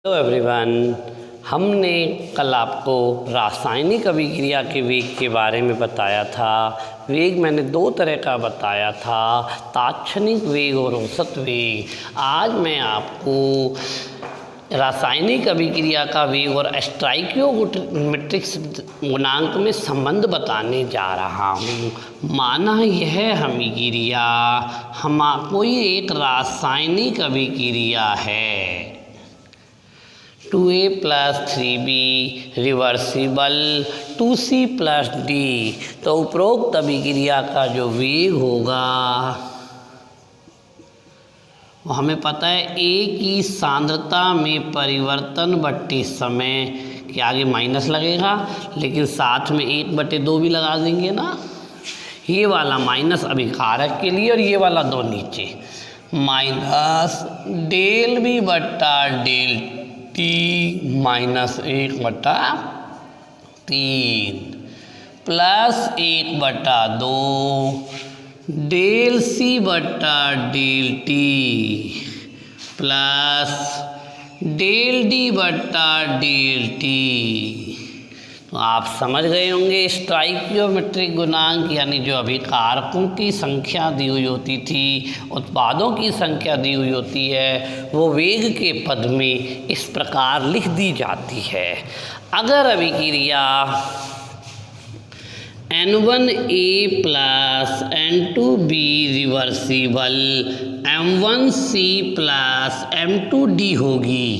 Hello everyone, हमने कल आपको रासायनिक अभिक्रिया के वेग के बारे में बताया था। वेग मैंने दो तरह का बताया था, तात्क्षणिक वेग और औसत वेग। आज मैं आपको रासायनिक अभिक्रिया का वेग और स्टोइकियोमेट्रिक गुणांक में संबंध बताने जा रहा हूँ। माना यह अभिक्रिया कोई एक रासायनिक अभिक्रिया है। 2A + 3B reversible 2C + D। तो उपरोक्त अभिक्रिया का जो वेग होगा वो हमें पता है A की सांद्रता में परिवर्तन बट्टे समय के आगे माइनस लगेगा, लेकिन साथ में 1/2 भी लगा देंगे ना। ये वाला माइनस अभिकारक के लिए और ये वाला दो नीचे, माइनस डेल B बट्टा del T -1/3 plus 1/2 del C बट्टा del T plus del D बट्टा डेल T। तो आप समझ गए होंगे स्टोइकियोमेट्रिक गुणांक यानी जो अभिकारकों की संख्या दी हुई होती थी, उत्पादों की संख्या दी हुई होती है, वो वेग के पद में इस प्रकार लिख दी जाती है। अगर अभिक्रिया N1A + N2B reversible M1C + M2D होगी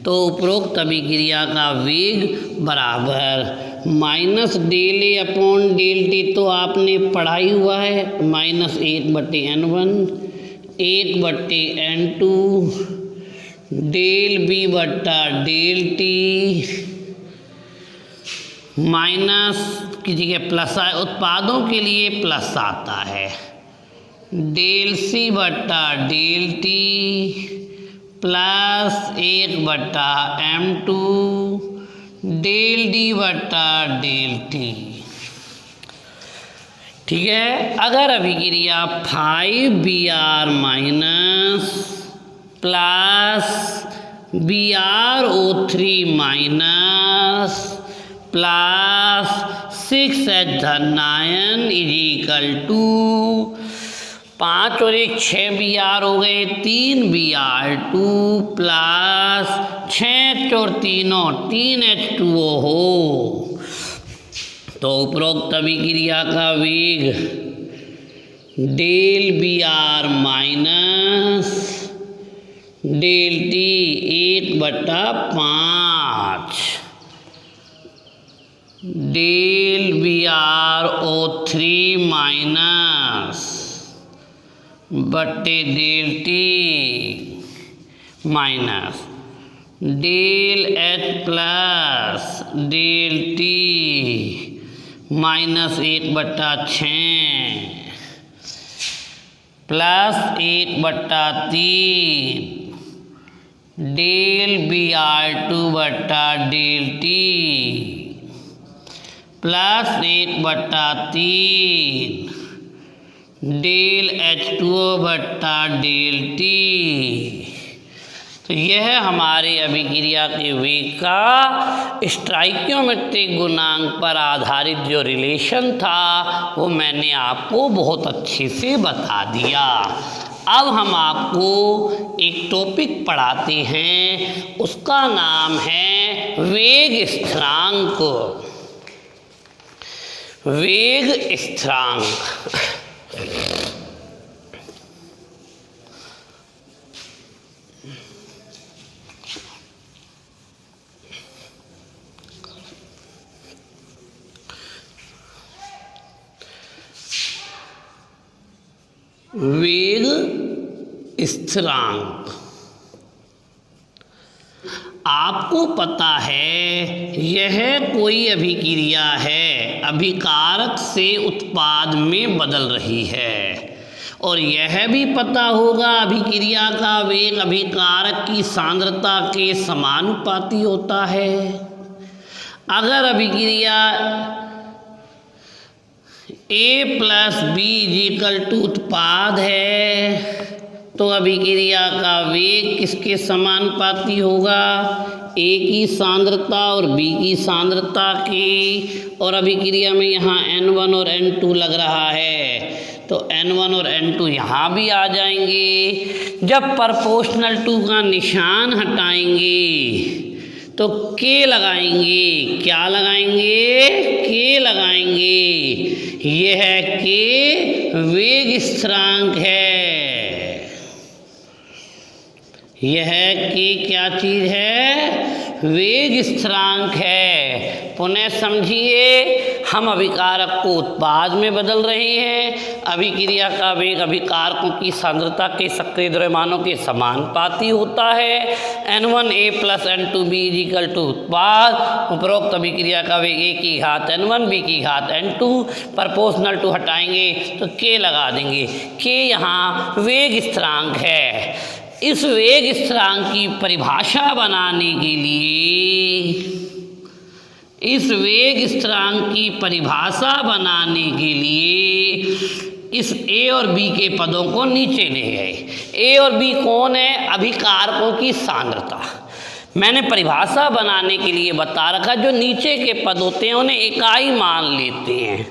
तो उपरोक्त अभिक्रिया का वेग बराबर -डेल A/डेल T। तो आपने पढ़ाई हुआ है -1/N1 1/N2 डेल B बट्टा डेल T माइनस की जगह प्लस आए, उत्पादों के लिए प्लस आता है, डेल C बट्टा del T plus 1/M2 del D बट्टा डेल T। ठीक है। अगर अभिक्रिया 5Br minus plus BrO3 minus plus 6H धनायन = 5 और 1 6 Br हो गए, 3 Br2 प्लस 6 और 3 H2O हो। तो उपरोक्त अभिक्रिया का वेग del Br minus del T 1/5 del BrO3 minus बट्टे del T minus del H plus del T -1/6 plus 1/3 del Br2 बट्टा del T plus 1/3 del H2O बट्टा डेल T। तो यह हमारे अभिक्रिया के वेग का स्टोइकियोमेट्रिक गुणांक पर आधारित जो रिलेशन था वो मैंने आपको बहुत अच्छे से बता दिया। अब हम आपको एक टॉपिक पढ़ाते हैं, उसका नाम है वेग स्थिरांक। वेग स्थिरांक वेग स्थिरांक आपको पता है यह कोई अभिक्रिया है, अभिकारक से उत्पाद में बदल रही है। और यह भी पता होगा अभिक्रिया का वेग अभिकारक की सांद्रता के समानुपाती होता है। अगर अभिक्रिया A + B = उत्पाद है तो अभिक्रिया का वेग किसके समानुपाती होगा? ए की सांद्रता और बी की सांद्रता के। और अभिक्रिया में यहाँ N1 और N2 लग रहा है, तो N1 और N2 यहाँ भी आ जाएंगे। जब प्रोपोर्शनल टू का निशान हटाएंगे तो K लगाएंगे। क्या लगाएंगे? K लगाएंगे। यह K वेग स्थिरांक है। यह K क्या चीज़ है? वेग स्थिरांक है। पुनः समझिए, हम अभिकारक को उत्पाद में बदल रहे हैं। अभिक्रिया का वेग अभिकारकों की सांद्रता के सक्रिय द्रव्यमानों के समानुपाती होता है। N1A + N2B = उत्पाद। उपरोक्त अभिक्रिया का वेग A की घात N1 B की घात N2। प्रोपोर्शनल टू हटाएंगे तो K लगा देंगे। K यहाँ वेग स्थिरांक है। इस वेग स्थिरांक की परिभाषा बनाने के लिए, इस वेग स्थिरांक की परिभाषा बनाने के लिए इस A और B के पदों को नीचे ले गए। A और B कौन है? अभिकारकों की सांद्रता। मैंने परिभाषा बनाने के लिए बता रखा, जो नीचे के पद होते हैं उन्हें इकाई मान लेते हैं।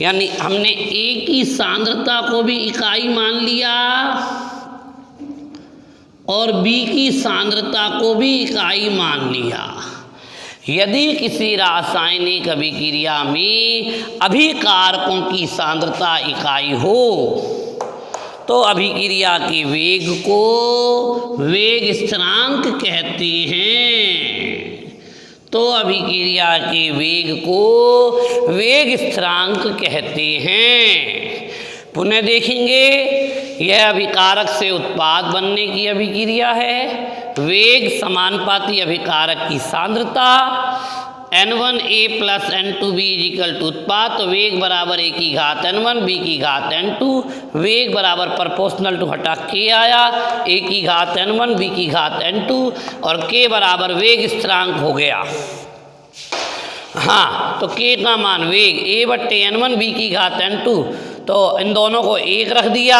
यानी हमने A की सांद्रता को भी इकाई मान लिया और B की सांद्रता को भी इकाई मान लिया। यदि किसी रासायनिक अभिक्रिया में अभिकारकों की सांद्रता इकाई हो तो अभिक्रिया के वेग को वेग स्थिरांक कहते हैं। तो अभिक्रिया के वेग को वेग स्थिरांक कहते हैं। पुनः देखेंगे, यह अभिकारक से उत्पाद बनने की अभिक्रिया है। वेग समानुपाती अभिकारक की सांद्रता N1A + N2B = उत्पाद। तो वेग बराबर A की घात N1 B की घात N2। वेग बराबर प्रोपोर्शनल टू हटा K आया, A की घात N1 B की घात N2 और K बराबर वेग स्थिरांक हो गया। हाँ, तो K का मान वेग A/N1 B की घात N2, तो इन दोनों को एक रख दिया।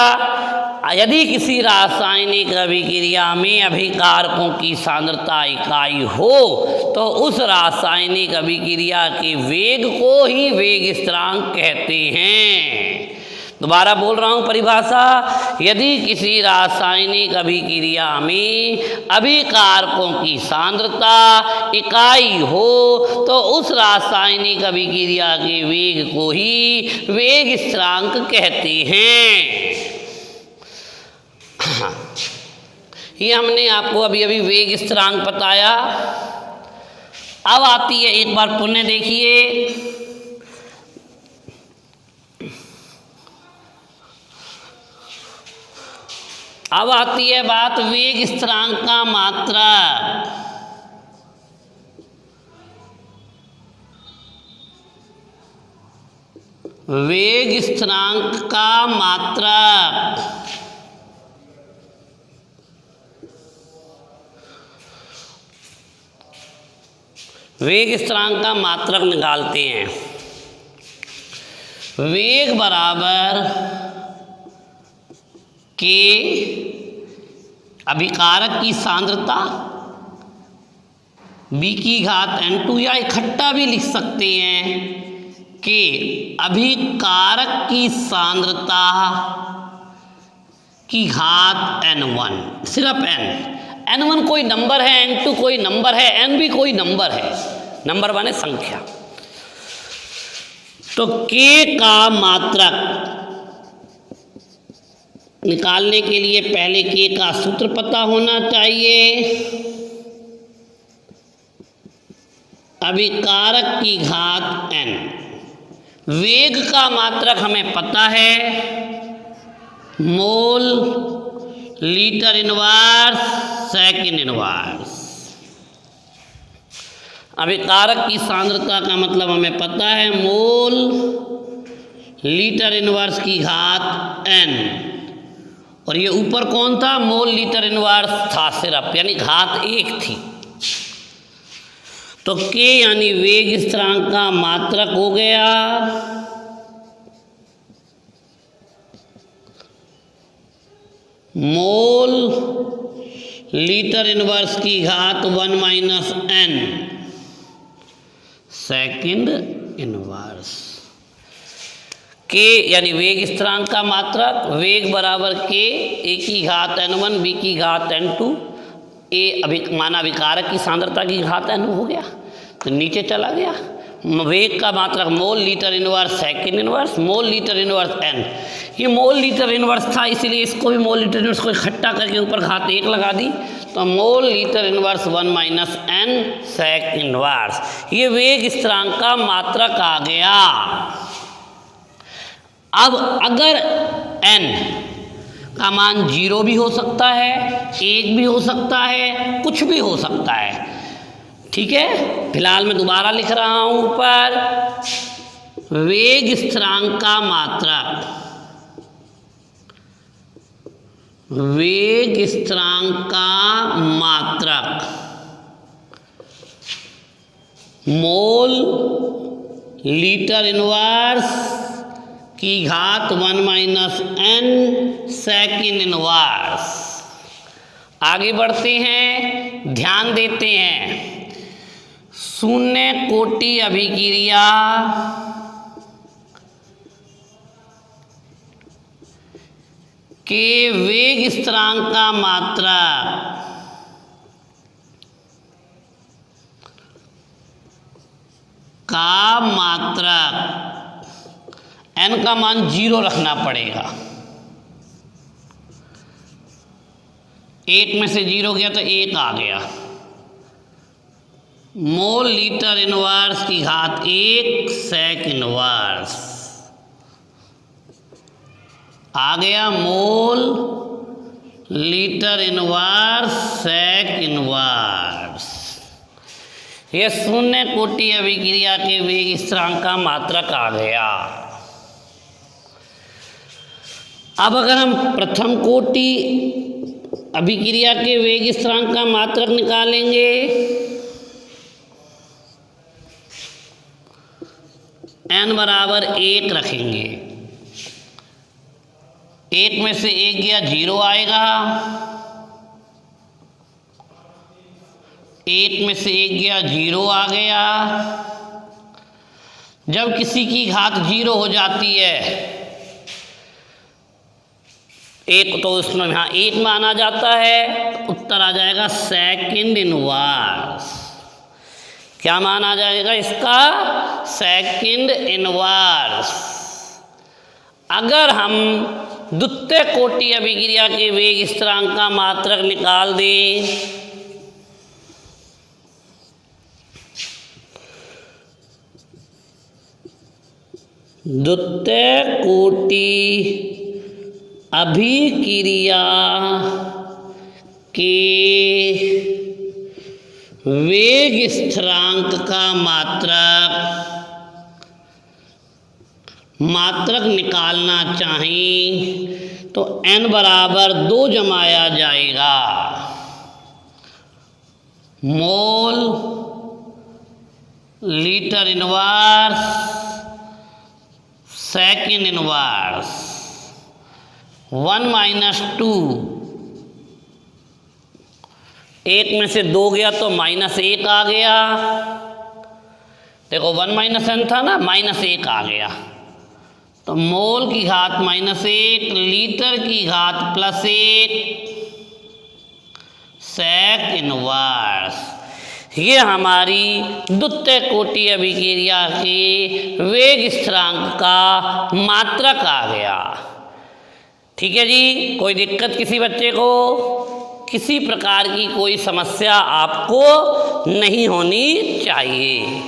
यदि किसी रासायनिक अभिक्रिया में अभिकारकों की सांद्रता इकाई हो तो उस रासायनिक अभिक्रिया के वेग को ही वेग स्थिरांक कहते हैं। दोबारा बोल रहा हूँ परिभाषा, यदि किसी रासायनिक अभिक्रिया में अभिकारकों की सांद्रता इकाई हो तो उस रासायनिक अभिक्रिया के वेग को ही वेग स्थिरांक कहते हैं। ये हमने आपको अभी अभी वेग स्थिरांक बताया। अब आती है, एक बार पुनः देखिए, अब आती है बात वेग स्थिरांक का मात्रक। वेग स्थिरांक का मात्रक। वेग स्थिरांक का मात्रक निकालते हैं। वेग बराबर K अभिकारक की सांद्रता B की घात N2, या इकट्ठा भी लिख सकते हैं कि अभिकारक की सांद्रता की घात N1, सिर्फ N1 कोई नंबर है, N2 कोई नंबर है, N भी कोई नंबर है, नंबर माने संख्या। तो K का मात्रक निकालने के लिए पहले K का सूत्र पता होना चाहिए। अभिकारक की घात N। वेग का मात्रक हमें पता है, मोल लीटर इनवर्स सेकंड इनवर्स। अभिकारक की सांद्रता का मतलब हमें पता है, मोल लीटर इनवर्स की घात N। और ये ऊपर कौन था? मोल लीटर इनवर्स था सिर्फ, यानी घात 1 थी। तो K यानी वेग स्थिरांक का मात्रक हो गया। मोल लीटर इनवर्स की घात 1 माइनस n सेकंड इनवर्स। के यानी वेग स्थिरांक का मात्रक, वेग बराबर के ए की घात n1 बी की घात n2, ए माना विकारक की सांद्रता की घात n हो गया तो नीचे चला गया। वेग का मात्रक मोल लीटर इनवर्स सेकंड इनवर्स, मोल लीटर इनवर्स n। ये मोल लीटर इनवर्स था इसलिए इसको भी मोल लीटर इनवर्स को इकट्ठा करके ऊपर घात 1 लगा दी तो mole litre inverse 1 minus n sec inverse. ये वेग स्थिरांक का मात्रक आ गया। अब अगर n का मान 0 भी हो सकता है, 1 भी हो सकता है, कुछ भी हो सकता है, ठीक है। फिलहाल मैं दोबारा लिख रहा हूं ऊपर, वेग स्थिरांक का मात्रक, वेग स्थिरांक का मात्रक मोल लीटर इनवर्स की घात 1 माइनस n सेकंड इनवर्स। आगे बढ़ते हैं, ध्यान देते हैं। शून्य कोटि अभिक्रिया के वेग स्थिरांक का मात्रक n का मान 0 रखना पड़ेगा। 1 में से 0 गया तो 1 आ गया। मोल लीटर इनवर्स की घात 1 सेक इनवर्स आ गया। Mole litre inverse sec inverse. यह शून्य कोटि अभिक्रिया के वेग स्थिरांक का मात्रक आ गया। अब अगर हम प्रथम कोटि अभिक्रिया के वेग स्थिरांक का मात्रक निकालेंगे, n बराबर 1 रखेंगे। 1 में से 1 गया 0 आएगा। 1 में से 1 गया 0 आ गया। जब किसी की घात 0 हो जाती है एक तो उसमें यहाँ 1 माना जाता है, उत्तर आ जाएगा सेकंड इनवर्स। क्या माना जाएगा इसका? Second inverse. अगर हम द्वितीय कोटि अभिक्रिया के वेग स्थिरांक का मात्रक निकाल दें, द्वितीय कोटि अभिक्रिया के वेग स्थिरांक का मात्रक निकालना चाहें तो n बराबर 2 जमाया जाएगा। मोल litre inverse second inverse 1 minus 2। 1 में से 2 गया तो -1 आ गया। देखो 1 माइनस n था ना, -1 आ गया तो मोल की घात -1 लीटर की घात +1 सेक इनवर्स। ये हमारी द्वितीय कोटि अभिक्रिया के वेग स्थिरांक का मात्रक आ गया। ठीक है जी, कोई दिक्कत किसी बच्चे को? किसी प्रकार की कोई समस्या आपको नहीं होनी चाहिए।